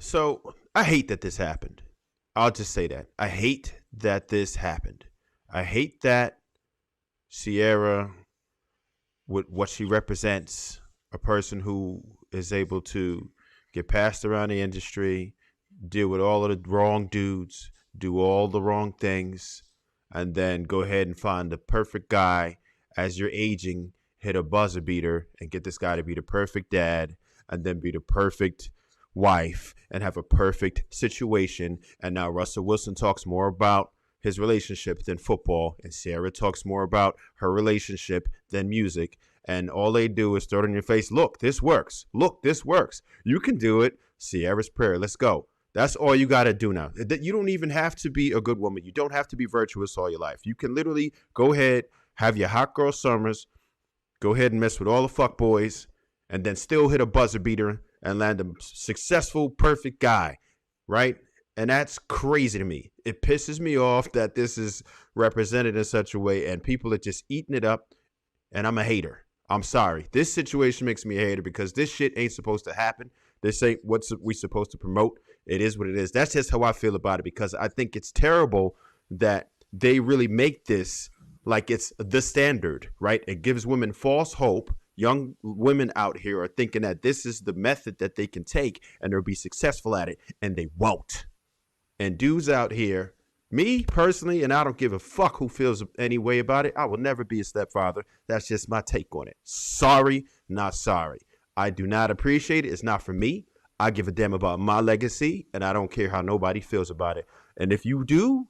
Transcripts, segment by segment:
So I hate that this happened. I'll just say that. I hate that this happened. I hate that Ciara, with what she represents, a person who is able to get passed around the industry, deal with all of the wrong dudes, do all the wrong things, and then go ahead and find the perfect guy as you're aging, hit a buzzer beater and get this guy to be the perfect dad and then be the perfect wife and have a perfect situation. And now Russell Wilson talks more about his relationship than football, and Ciara talks more about her relationship than music. And all they do is throw it in your face. Look, this works. Look, this works. You can do it. Ciara's prayer. Let's go. That's all you got to do now. You don't even have to be a good woman. You don't have to be virtuous all your life. You can literally go ahead, have your hot girl summers, go ahead and mess with all the fuck boys, and then still hit a buzzer beater and land a successful, perfect guy, right? And that's crazy to me. It pisses me off that this is represented in such a way and people are just eating it up, and I'm a hater. I'm sorry. This situation makes me a hater because this shit ain't supposed to happen. This ain't what we supposed to promote. It is what it is. That's just how I feel about it because I think it's terrible that they really make this like it's the standard, right? It gives women false hope. Young women out here are thinking that this is the method that they can take and they'll be successful at it, and they won't. And dudes out here, me personally, and I don't give a fuck who feels any way about it, I will never be a stepfather. That's just my take on it. Sorry, not sorry. I do not appreciate it. It's not for me. I give a damn about my legacy, and I don't care how nobody feels about it. And if you do,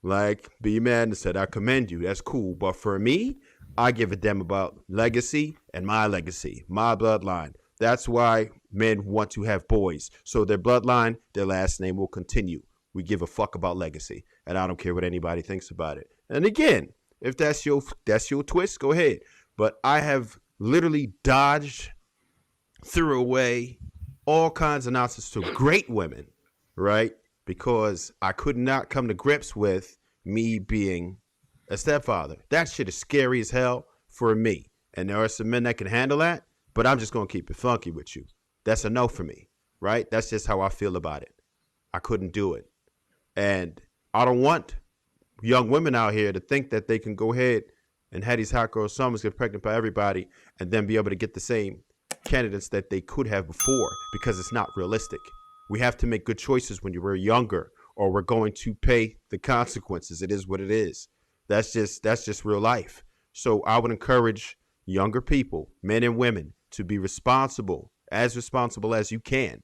like B Man said, I commend you. That's cool. But for me, I give a damn about legacy and my legacy, my bloodline. That's why men want to have boys. So their bloodline, their last name will continue. We give a fuck about legacy, and I don't care what anybody thinks about it. And again, if that's your twist, go ahead. But I have literally dodged, threw away all kinds of nonsense to great women, right? Because I could not come to grips with me being a stepfather. That shit is scary as hell for me. And there are some men that can handle that, but I'm just going to keep it funky with you. That's a no for me, right? That's just how I feel about it. I couldn't do it. And I don't want young women out here to think that they can go ahead and have these hot girl summers, get pregnant by everybody, and then be able to get the same candidates that they could have before, because it's not realistic. We have to make good choices when you were younger, or we're going to pay the consequences. It is what it is. That's just real life. So I would encourage younger people, men and women, to be responsible as you can.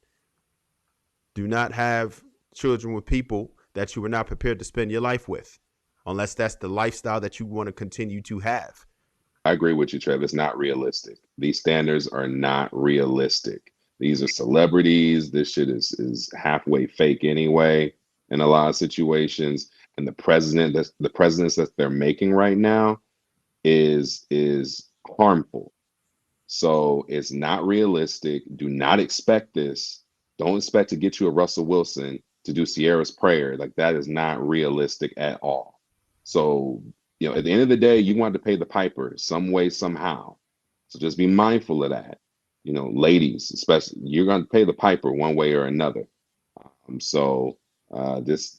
Do not have children with people that you are not prepared to spend your life with, unless that's the lifestyle that you want to continue to have. I agree with you, Trev. It's not realistic. These standards are not realistic. These are celebrities. This shit is halfway fake anyway in a lot of situations. And the presidents that they're making right now is harmful. So it's not realistic. Do not expect this. Don't expect to get you a Russell Wilson to do Ciara's prayer. Like, that is not realistic at all. So, at the end of the day, you want to pay the piper some way, somehow. So just be mindful of that. Ladies, especially, you're going to pay the piper one way or another. This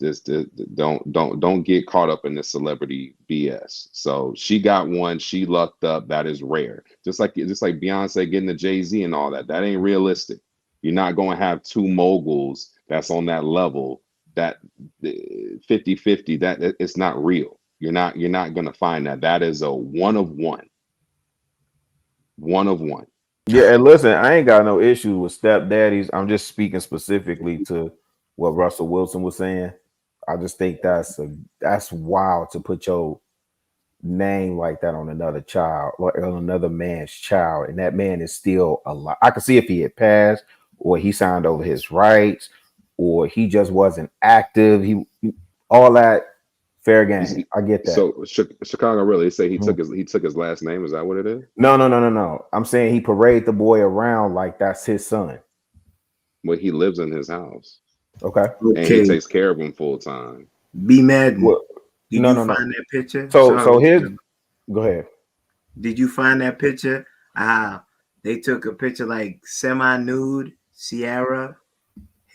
don't get caught up in this celebrity BS. So she got one, she lucked up. That is rare. Just like Beyonce getting the Jay-Z and all that. That ain't realistic. You're not going to have two moguls that's on that level, that 50-50. That it's not real. You're not going to find that. That is a one of one. One of one. Yeah, and listen, I ain't got no issue with stepdaddies. I'm just speaking specifically to what Russell Wilson was saying. I just think that's wild to put your name like that on another child or on another man's child, and that man is still alive. I could see if he had passed, or he signed over his rights, or he just wasn't active. All that fair game. I get that. So Chicago, really, they say he took his last name. Is that what it is? No. I'm saying he parade the boy around like that's his son. Well, he lives in his house. Okay. And he takes care of him full time. Be mad. Did you find that picture? So here's. Go ahead. Did you find that picture? They took a picture like semi-nude, Ciara,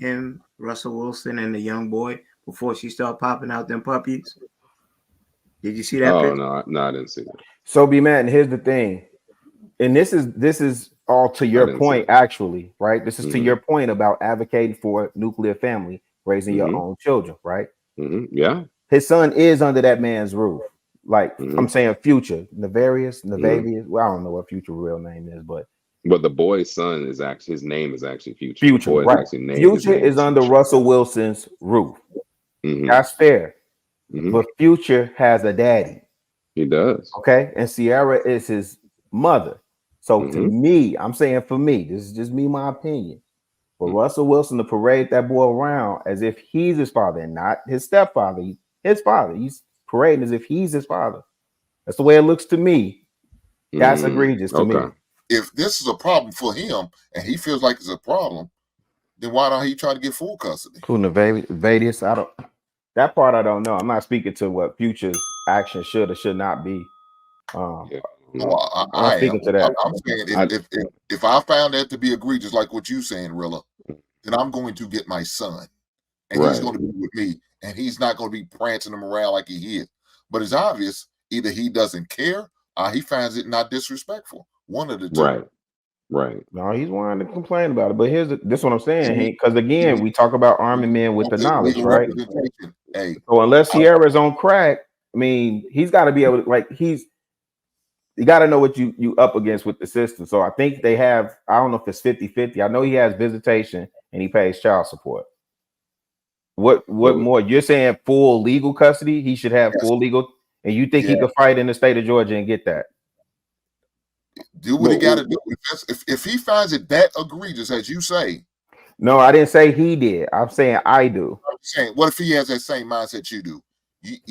him, Russell Wilson, and the young boy before she started popping out them puppies? Did you see that Oh picture? no, I didn't see that. So be mad. And here's the thing, and this is all to I your didn't see point, that. actually, right? This is to Mm-hmm. your point about advocating for nuclear family, raising your own children, right? Yeah. His son is under that man's roof. Like I'm Mm-hmm. saying, Future, Navarius. Well, I don't know what Future real name is, but the boy's son is actually, his name is actually Future. The Future, boy is right? actually named. His Future name is is under Future. Russell Wilson's roof. That's fair. But Future has a daddy. He does. Okay, and Ciara is his mother. So to me, I'm saying for me, this is just me, my opinion. For Russell Wilson to parade that boy around as if he's his father and not his stepfather, his father. He's parading as if he's his father. That's the way it looks to me. That's egregious to me. If this is a problem for him and he feels like it's a problem, then why don't he try to get full custody? Who Navarius? That part I don't know. I'm not speaking to what Future's action should or should not be. I'm not speaking to that. I'm saying if I found that to be egregious, like what you saying, Rilla, then I'm going to get my son, and he's going to be with me, and he's not going to be prancing him around like he is. But it's obvious either he doesn't care or he finds it not disrespectful. One of the two. Right. No, he's wanting to complain about it. But this is what I'm saying, because again, we talk about arming men with the knowledge, right? Hey, so unless Ciara's on crack, I mean, he's got to be able to, like, you got to know what you up against with the system. So I think they have, I don't know if it's 50-50. I know he has visitation and he pays child support. What more? You're saying full legal custody? He should have full legal, and you think he could fight in the state of Georgia and get that? Do what he got to do. If he finds it that egregious, as you say. No, I didn't say he did. I'm saying I do. I'm saying, what if he has that same mindset you do?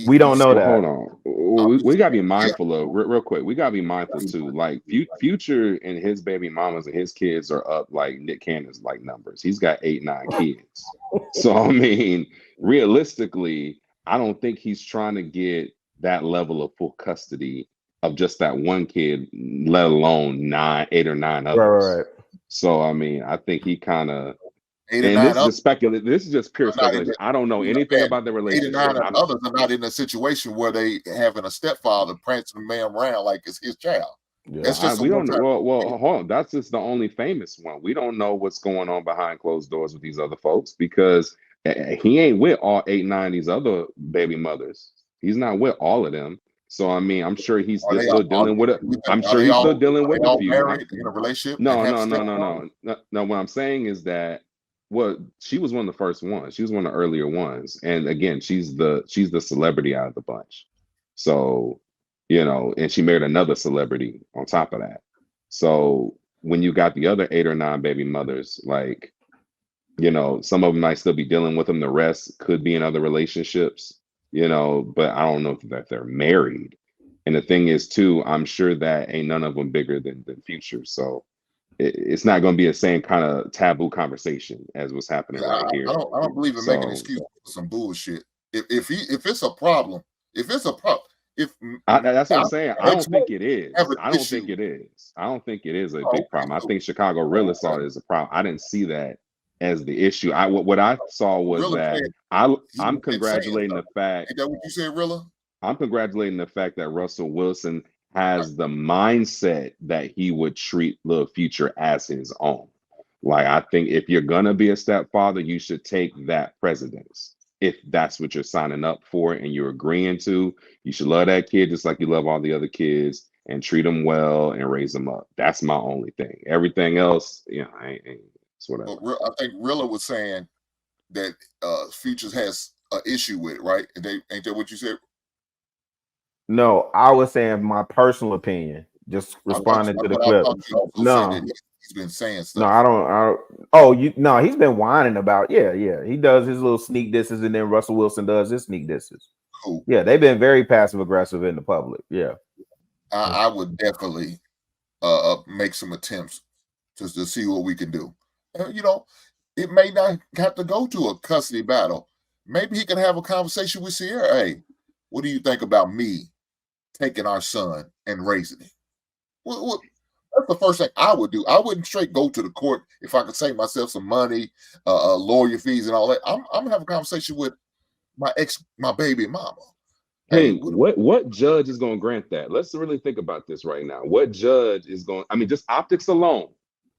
We don't know that. Hold on. We gotta be mindful of real quick. We gotta be mindful too. Like Future and his baby mamas and his kids are up like Nick Cannon's like numbers. He's got 8-9 kids. So I mean, realistically, I don't think he's trying to get that level of full custody of just that one kid, let alone 8 or 9 others. Right. So I mean, I think he kind of. And this is just speculation. This is just pure speculation. I don't know anything about the relationship. 8 or 9 others are not in a situation where they having a stepfather prancing the man around like it's his child. Yeah, that's just we don't know. Well, hold on. That's just the only famous one. We don't know what's going on behind closed doors with these other folks because he ain't with all 8-9 these other baby mothers. He's not with all of them. So I mean, I'm sure he's still dealing with it. I'm sure he's still dealing with a few. In a relationship? No. What I'm saying is that. Well, she was one of the first ones. She was one of the earlier ones. And again, she's the celebrity out of the bunch. So, and she married another celebrity on top of that. So when you got the other 8 or 9 baby mothers, like, some of them might still be dealing with them. The rest could be in other relationships, but I don't know that they're married. And the thing is, too, I'm sure that ain't none of them bigger than Future. So it's not going to be the same kind of taboo conversation as what's happening right here. I don't believe in making excuses for some bullshit. If it's a problem, that's what I'm saying. I don't think it is. I don't think it is a big problem. I think Chicago really saw it as a problem. I didn't see that as the issue. What I saw was that I'm congratulating the fact. Is that what you said, Rilla? I'm congratulating the fact that Russell Wilson has the mindset that he would treat the Future as his own. Like, I think if you're gonna be a stepfather, you should take that precedence. If that's what you're signing up for and you're agreeing to, you should love that kid just like you love all the other kids and treat them well and raise them up. That's my only thing. Everything else, it's whatever. I think Rilla was saying that Futures has an issue with it, right? Ain't that what you said? No, I was saying my personal opinion. Just responding to the clip. No, he's been saying stuff. No, I don't. He's been whining about. Yeah. He does his little sneak disses, and then Russell Wilson does his sneak disses. Cool. Yeah, they've been very passive aggressive in the public. Yeah, I would definitely make some attempts to see what we can do. It may not have to go to a custody battle. Maybe he can have a conversation with Ciara. Hey, what do you think about me taking our son and raising him? That's the first thing I would do. I wouldn't straight go to the court if I could save myself some money, lawyer fees and all that. I'm gonna have a conversation with my baby mama. Hey, what judge is going to grant that? Let's really think about this right now. What judge is going? I mean, just optics alone.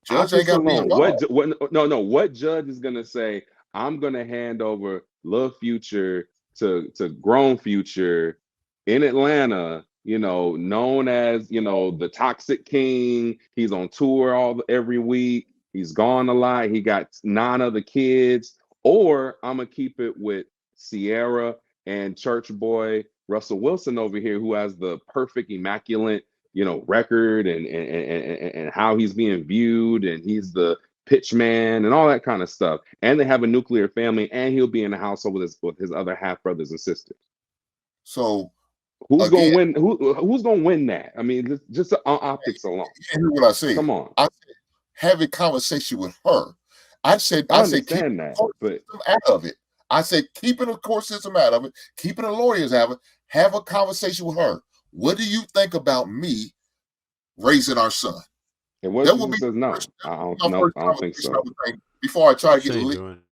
Judge ain't got to be involved. What judge is going to say, I'm going to hand over Lil Future to Grown Future in Atlanta, known as, the Toxic King. He's on tour every week. He's gone a lot. He got 9 other kids. Or I'm going to keep it with Ciara and church boy Russell Wilson over here, who has the perfect, immaculate, record and how he's being viewed, and he's the pitch man and all that kind of stuff. And they have a nuclear family, and he'll be in the household with his other half brothers and sisters. So who's gonna win? Who's gonna win that? I mean, just on optics alone. Hear what I say? Come on. I said, have a conversation with her. I said keep that, but out of it. I said, keeping the court system out of it, keeping the lawyers out of it, have a conversation with her. What do you think about me raising our son? And what if she says no? I don't think so. Before I try to get